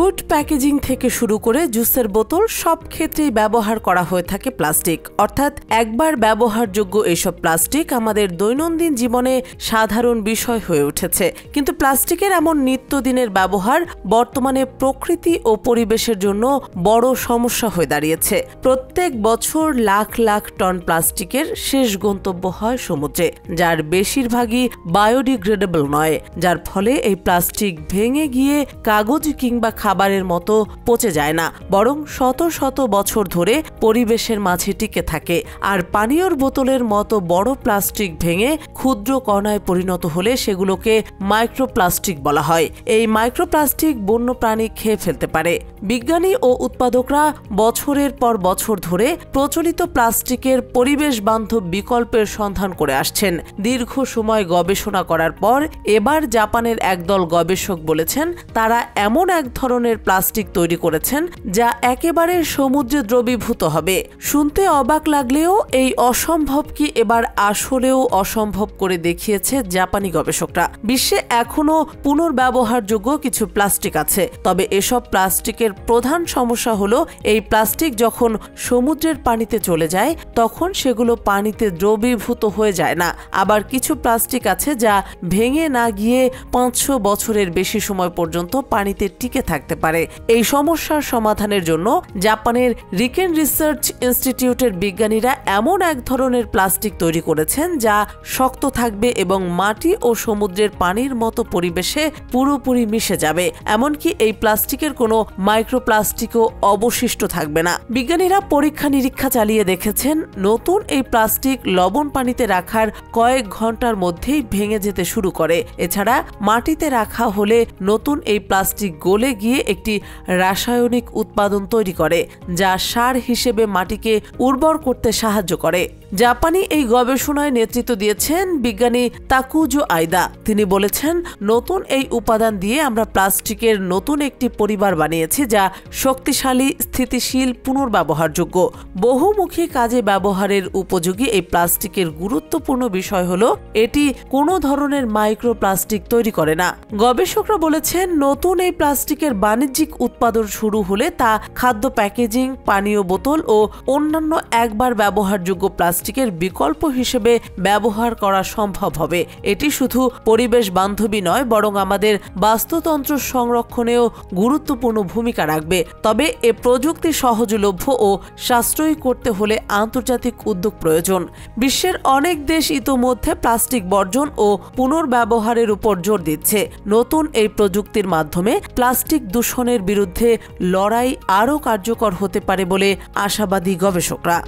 Food packaging থেকে শুরু করে জুসের বোতল সব ক্ষেত্রেই ব্যবহার করা হয়ে থাকে প্লাস্টিক। অর্থাৎ একবার ব্যবহারযোগ্য এসব প্লাস্টিক আমাদের দৈনন্দিন জীবনে সাধারণ বিষয় হয়ে উঠেছে। কিন্তু প্লাস্টিকের এমন নিত্যদিনের ব্যবহার বর্তমানে প্রকৃতি ও পরিবেশের জন্য বড় সমস্যা হয়ে দাঁড়িয়েছে। প্রত্যেক বছর লাখ লাখ টন প্লাস্টিকের শেষ গন্তব্য হয় সমুদ্রে, যার বেশিরভাগই বায়োডিগ্রেডেবল নয়, যার ফলে এই প্লাস্টিক ভেঙে গিয়ে কাগজ কিংবা খাবারের মতো পচে যায় না, বরং শত শত বছর ধরে পরিবেশের মাঝে টিকে থাকে। আর পানীয়র বোতলের মতো বড় প্লাস্টিক ভেঙে ক্ষুদ্র কণায় পরিণত হলে সেগুলোকে মাইক্রোপ্লাস্টিক বলা হয়। এই মাইক্রোপ্লাস্টিক বন্য প্রাণী খেয়ে ফেলতে পারে। বিজ্ঞানী ও উৎপাদকরা বছরের পর বছর ধরে প্রচলিত প্লাস্টিকের পরিবেশ বান্ধব বিকল্পের সন্ধান করে আসছেন। দীর্ঘ সময় গবেষণা করার পর এবার জাপানের একদল গবেষক বলেছেন তারা এমন এক ধরনের প্লাস্টিক তৈরি করেছেন যা একেবারে সমুদ্রে দ্রবীভূত হবে। শুনতে অবাক লাগলেও এই অসম্ভবকে এবার আসলেও অসম্ভব করে দেখিয়েছে জাপানি গবেষকরা। বিশ্বে এখনো পুনর্ব্যবহারযোগ্য কিছু প্লাস্টিক আছে, তবে এসব প্লাস্টিকের প্রধান সমস্যা হলো এই প্লাস্টিক যখন সমুদ্রের পানিতে চলে যায় তখন সেগুলো পানিতে দ্রবীভূত হয়ে যায় না। আবার কিছু প্লাস্টিক আছে যা ভেঙে না গিয়ে 500 বছরের বেশি সময় পর্যন্ত পানিতে টিকে থাকতে পারে। এই সমস্যার সমাধানের জন্য জাপানের রিকেন রিসার্চ ইনস্টিটিউটের বিজ্ঞানীরা এমন এক ধরনের প্লাস্টিক তৈরি করেছেন যা শক্ত থাকবে এবং মাটি ও সমুদ্রের পানির মতো পরিবেশে পুরোপুরি মিশে যাবে। এমনকি এই প্লাস্টিকের কোনো মাইক্রোপ্লাস্টিকও অবশিষ্ট থাকবে না। বিজ্ঞানীরা পরীক্ষা নিরীক্ষা চালিয়ে দেখেছেন নতুন এই প্লাস্টিক লবণ পানিতে রাখার কয়েক ঘন্টার মধ্যেই ভেঙে যেতে শুরু করে। এছাড়া মাটিতে রাখা হলে নতুন এই প্লাস্টিক গলে গিয়ে একটি রাসায়নিক উৎপাদন তৈরি করে যা সার হিসেবে মাটিকে উর্বর করতে সাহায্য করে। জাপানি এই গবেষণায় নেতৃত্ব দিয়েছেন বিজ্ঞানী তাকুজো আইদা। তিনি বলেছেন নতুন এই উপাদান দিয়ে আমরা প্লাস্টিকের নতুন একটি পরিবার বানিয়েছি যা শক্তিশালী, স্থিতিশীল, পুনর্ব্যবহারযোগ্য, বহুমুখী কাজে ব্যবহারের উপযোগী। এই প্লাস্টিকের গুরুত্বপূর্ণ বিষয় হলো এটি কোনো ধরনের মাইক্রোপ্লাস্টিক তৈরি করে না। গবেষকরা বলেছেন নতুন এই প্লাস্টিকের বাণিজ্যিক উৎপাদন শুরু হলে তা খাদ্য প্যাকেজিং, পানীয় বোতল ও অন্যান্য একবার ব্যবহারযোগ্য প্লাস্টিকের বিকল্প হিসেবে ব্যবহার করা সম্ভব হবে। এটি শুধু পরিবেশ বান্ধবী নয়, বরং আমাদের বাস্তুতন্ত্র সংরক্ষণেও গুরুত্বপূর্ণ ভূমিকা রাখবে। তবে এ প্রযুক্তি সহজলভ্য ও সাশ্রয়ী করতে হলে আন্তর্জাতিক উদ্যোগ প্রয়োজন। বিশ্বের অনেক দেশ ইতোমধ্যে প্লাস্টিক বর্জন ও পুনর্ব্যবহারের উপর জোর দিচ্ছে। নতুন এই প্রযুক্তির মাধ্যমে প্লাস্টিক দূষণের বিরুদ্ধে লড়াই আরও কার্যকর হতে পারে বলে আশাবাদী গবেষকরা।